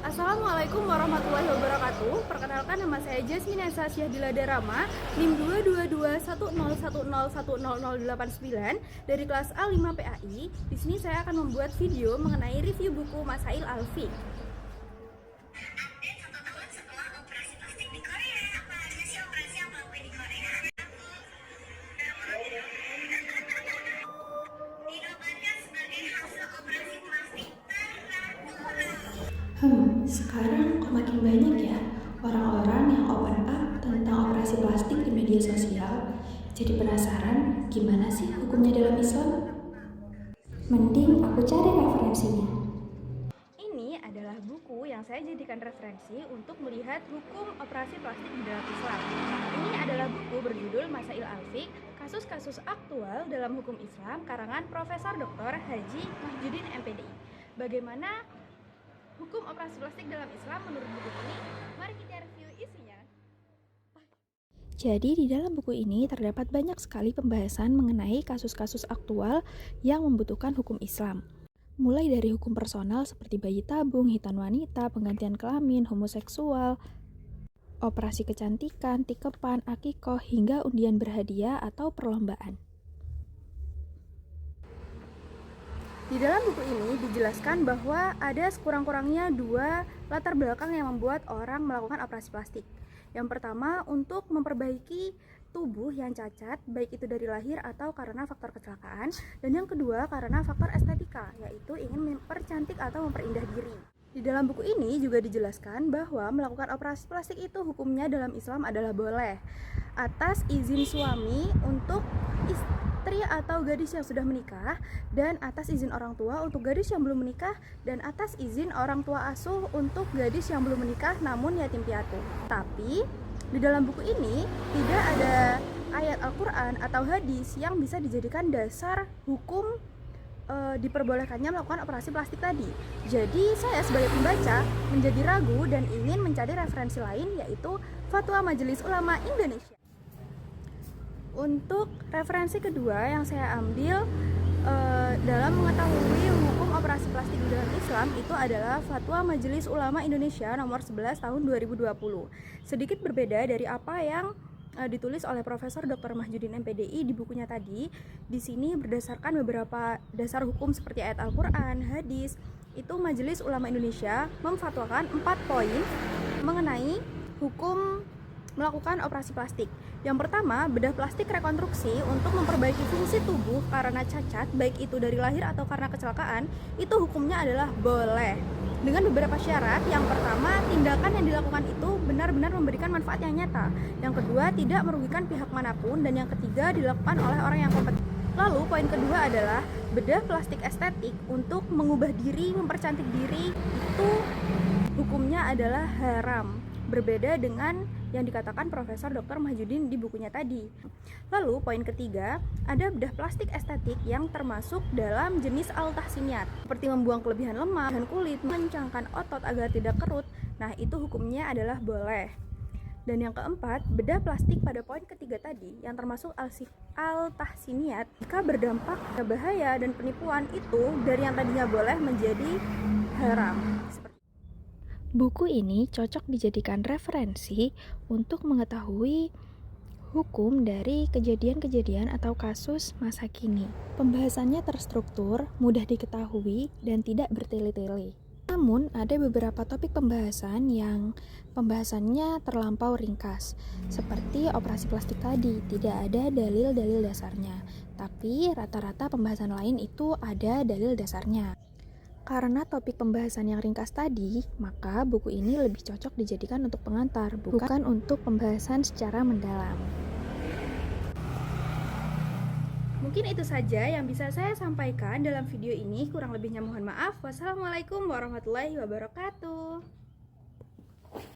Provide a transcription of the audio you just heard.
Assalamualaikum warahmatullahi wabarakatuh. Perkenalkan, nama saya Jasmine Esa Syahdiladha Rama, NIM 22210101089 dari kelas A5 PAI. Di sini saya akan membuat video mengenai review buku Masail Al-Fiqh. Sekarang kok makin banyak ya orang-orang yang open up tentang operasi plastik di media sosial. Jadi penasaran gimana sih hukumnya dalam Islam? Mending aku cari referensinya. Ini adalah buku yang saya jadikan referensi untuk melihat hukum operasi plastik di dalam Islam. Ini adalah buku berjudul Masail Al-Fiqh, kasus-kasus aktual dalam hukum Islam, karangan Profesor Dr. Haji Mahjudin MPDI. Bagaimana hukum operasi plastik dalam Islam menurut buku ini? Mari kita review isinya. Jadi di dalam buku ini terdapat banyak sekali pembahasan mengenai kasus-kasus aktual yang membutuhkan hukum Islam. Mulai dari hukum personal seperti bayi tabung, hitan wanita, penggantian kelamin, homoseksual, operasi kecantikan, tikepan, akikoh, hingga undian berhadiah atau perlombaan. Di dalam buku ini dijelaskan bahwa ada sekurang-kurangnya dua latar belakang yang membuat orang melakukan operasi plastik. Yang pertama, untuk memperbaiki tubuh yang cacat, baik itu dari lahir atau karena faktor kecelakaan. Dan yang kedua, karena faktor estetika, yaitu ingin mempercantik atau memperindah diri. Di dalam buku ini juga dijelaskan bahwa melakukan operasi plastik itu hukumnya dalam Islam adalah boleh atas izin suami untuk istri atau gadis yang sudah menikah, dan atas izin orang tua untuk gadis yang belum menikah, dan atas izin orang tua asuh untuk gadis yang belum menikah namun yatim piatu. Tapi di dalam buku ini tidak ada ayat Al-Quran atau hadis yang bisa dijadikan dasar hukum diperbolehkannya melakukan operasi plastik tadi. Jadi saya sebagai pembaca menjadi ragu dan ingin mencari referensi lain, yaitu Fatwa Majelis Ulama Indonesia. Untuk referensi kedua yang saya ambil dalam mengetahui hukum operasi plastik di dalam Islam itu adalah Fatwa Majelis Ulama Indonesia nomor 11 tahun 2020. Sedikit berbeda dari apa yang ditulis oleh Profesor Dr. Mahjudin MPDI di bukunya tadi. Di sini berdasarkan beberapa dasar hukum seperti ayat Al-Quran, hadis, itu Majelis Ulama Indonesia memfatwakan 4 poin mengenai hukum melakukan operasi plastik. Yang pertama, bedah plastik rekonstruksi untuk memperbaiki fungsi tubuh karena cacat, baik itu dari lahir atau karena kecelakaan, itu hukumnya adalah boleh. Dengan beberapa syarat. Yang pertama, tindakan yang dilakukan itu benar-benar memberikan manfaat yang nyata. Yang kedua, tidak merugikan pihak manapun. Dan yang ketiga, dilakukan oleh orang yang kompeten. Lalu poin kedua adalah bedah plastik estetik untuk mengubah diri, mempercantik diri, itu hukumnya adalah haram. Berbeda dengan yang dikatakan Profesor Dr. Mahjudin di bukunya tadi. Lalu poin ketiga, ada bedah plastik estetik yang termasuk dalam jenis al-tahsiniyat, seperti membuang kelebihan lemak dan kulit, mengencangkan otot agar tidak kerut. Nah, itu hukumnya adalah boleh. Dan yang keempat, bedah plastik pada poin ketiga tadi yang termasuk al-tahsiniyat, jika berdampak ke bahaya dan penipuan, itu dari yang tadinya boleh menjadi haram. Buku ini cocok dijadikan referensi untuk mengetahui hukum dari kejadian-kejadian atau kasus masa kini. Pembahasannya terstruktur, mudah diketahui, dan tidak bertele-tele. Namun, ada beberapa topik pembahasan yang pembahasannya terlampau ringkas. Seperti operasi plastik tadi, tidak ada dalil-dalil dasarnya. Tapi rata-rata pembahasan lain itu ada dalil dasarnya. Karena topik pembahasan yang ringkas tadi, maka buku ini lebih cocok dijadikan untuk pengantar, bukan untuk pembahasan secara mendalam. Mungkin itu saja yang bisa saya sampaikan dalam video ini. Kurang lebihnya mohon maaf. Wassalamualaikum warahmatullahi wabarakatuh.